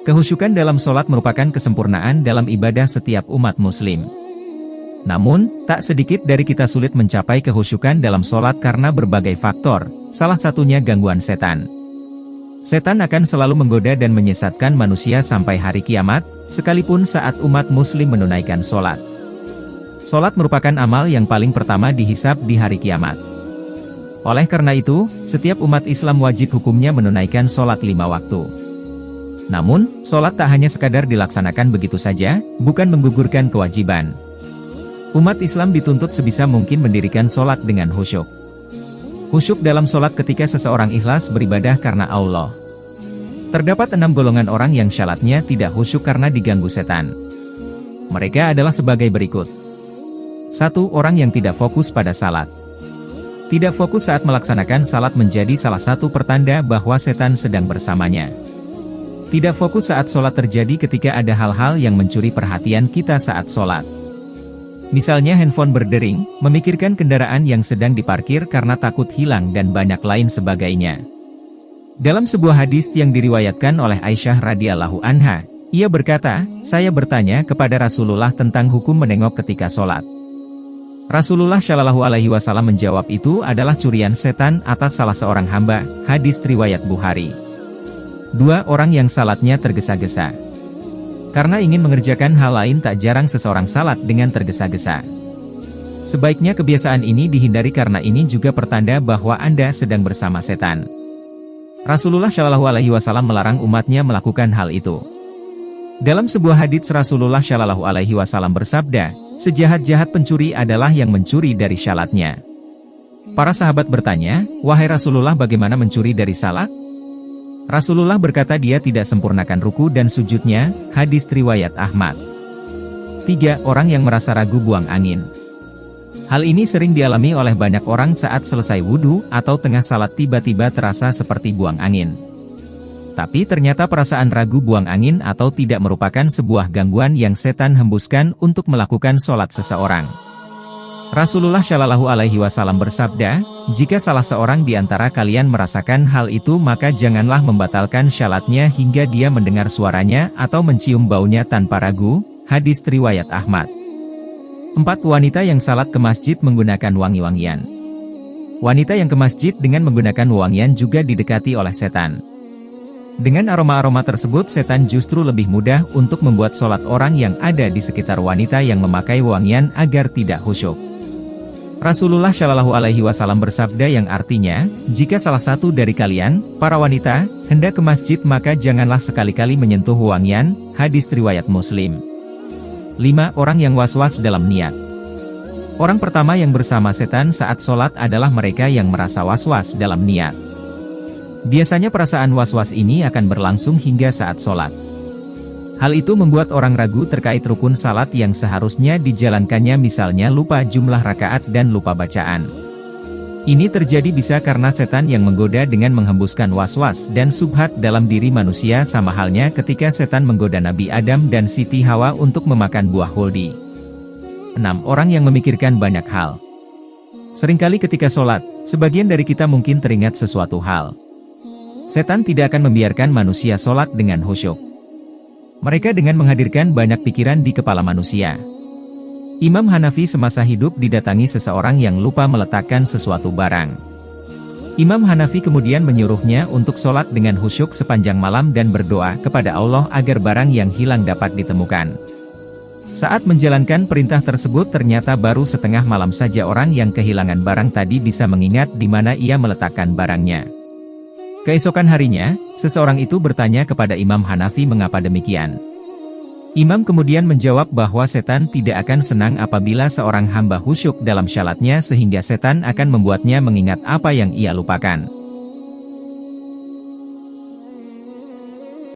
Kehusyukan dalam sholat merupakan kesempurnaan dalam ibadah setiap umat muslim. Namun, tak sedikit dari kita sulit mencapai kehusyukan dalam sholat karena berbagai faktor, salah satunya gangguan setan. Setan akan selalu menggoda dan menyesatkan manusia sampai hari kiamat, sekalipun saat umat muslim menunaikan sholat. Sholat merupakan amal yang paling pertama dihisab di hari kiamat. Oleh karena itu, setiap umat Islam wajib hukumnya menunaikan sholat 5 waktu. Namun, sholat tak hanya sekadar dilaksanakan begitu saja, bukan menggugurkan kewajiban. Umat Islam dituntut sebisa mungkin mendirikan sholat dengan khusyuk. Khusyuk dalam sholat ketika seseorang ikhlas beribadah karena Allah. Terdapat 6 golongan orang yang syaratnya tidak khusyuk karena diganggu setan. Mereka adalah sebagai berikut. 1. Orang yang tidak fokus pada salat. Tidak fokus saat melaksanakan salat menjadi salah satu pertanda bahwa setan sedang bersamanya. Tidak fokus saat sholat terjadi ketika ada hal-hal yang mencuri perhatian kita saat sholat. Misalnya handphone berdering, memikirkan kendaraan yang sedang diparkir karena takut hilang dan banyak lain sebagainya. Dalam sebuah hadis yang diriwayatkan oleh Aisyah radhiyallahu anha, ia berkata, "Saya bertanya kepada Rasulullah tentang hukum menengok ketika sholat. Rasulullah Shallallahu Alaihi Wasallam menjawab itu adalah curian setan atas salah seorang hamba." Hadis riwayat Bukhari. 2. Orang yang salatnya tergesa-gesa. Karena ingin mengerjakan hal lain tak jarang seseorang salat dengan tergesa-gesa. Sebaiknya kebiasaan ini dihindari karena ini juga pertanda bahwa Anda sedang bersama setan. Rasulullah Shallallahu Alaihi Wasallam melarang umatnya melakukan hal itu. Dalam sebuah hadits Rasulullah Shallallahu Alaihi Wasallam bersabda, "Sejahat-jahat pencuri adalah yang mencuri dari salatnya." Para sahabat bertanya, "Wahai Rasulullah, bagaimana mencuri dari salat?" Rasulullah berkata dia tidak sempurnakan ruku dan sujudnya, hadis riwayat Ahmad. 3. Orang yang merasa ragu buang angin. Hal ini sering dialami oleh banyak orang saat selesai wudhu atau tengah salat tiba-tiba terasa seperti buang angin. Tapi ternyata perasaan ragu buang angin atau tidak merupakan sebuah gangguan yang setan hembuskan untuk melakukan sholat seseorang. Rasulullah Shallallahu Alaihi Wasallam bersabda, "Jika salah seorang di antara kalian merasakan hal itu maka janganlah membatalkan syalatnya hingga dia mendengar suaranya atau mencium baunya tanpa ragu." Hadis riwayat Ahmad. 4. Wanita yang salat ke masjid menggunakan wangi-wangian. Wanita yang ke masjid dengan menggunakan wangian juga didekati oleh setan. Dengan aroma-aroma tersebut setan justru lebih mudah untuk membuat sholat orang yang ada di sekitar wanita yang memakai wangian agar tidak khusyuk. Rasulullah Shallallahu Alaihi Wasallam bersabda yang artinya, "Jika salah satu dari kalian, para wanita, hendak ke masjid maka janganlah sekali-kali menyentuh wangian." Hadis riwayat Muslim. 5. Orang yang was-was dalam niat. Orang pertama yang bersama setan saat sholat adalah mereka yang merasa was-was dalam niat. Biasanya perasaan was-was ini akan berlangsung hingga saat sholat. Hal itu membuat orang ragu terkait rukun salat yang seharusnya dijalankannya, misalnya lupa jumlah rakaat dan lupa bacaan. Ini terjadi bisa karena setan yang menggoda dengan menghembuskan was-was dan subhat dalam diri manusia, sama halnya ketika setan menggoda Nabi Adam dan Siti Hawa untuk memakan buah huldi. 6. Orang yang memikirkan banyak hal. Seringkali ketika sholat, sebagian dari kita mungkin teringat sesuatu hal. Setan tidak akan membiarkan manusia sholat dengan khusyuk. Mereka dengan menghadirkan banyak pikiran di kepala manusia. Imam Hanafi semasa hidup didatangi seseorang yang lupa meletakkan sesuatu barang. Imam Hanafi kemudian menyuruhnya untuk sholat dengan khusyuk sepanjang malam dan berdoa kepada Allah agar barang yang hilang dapat ditemukan. Saat menjalankan perintah tersebut ternyata baru setengah malam saja orang yang kehilangan barang tadi bisa mengingat di mana ia meletakkan barangnya. Keesokan harinya, seseorang itu bertanya kepada Imam Hanafi mengapa demikian. Imam kemudian menjawab bahwa setan tidak akan senang apabila seorang hamba khusyuk dalam syalatnya sehingga setan akan membuatnya mengingat apa yang ia lupakan.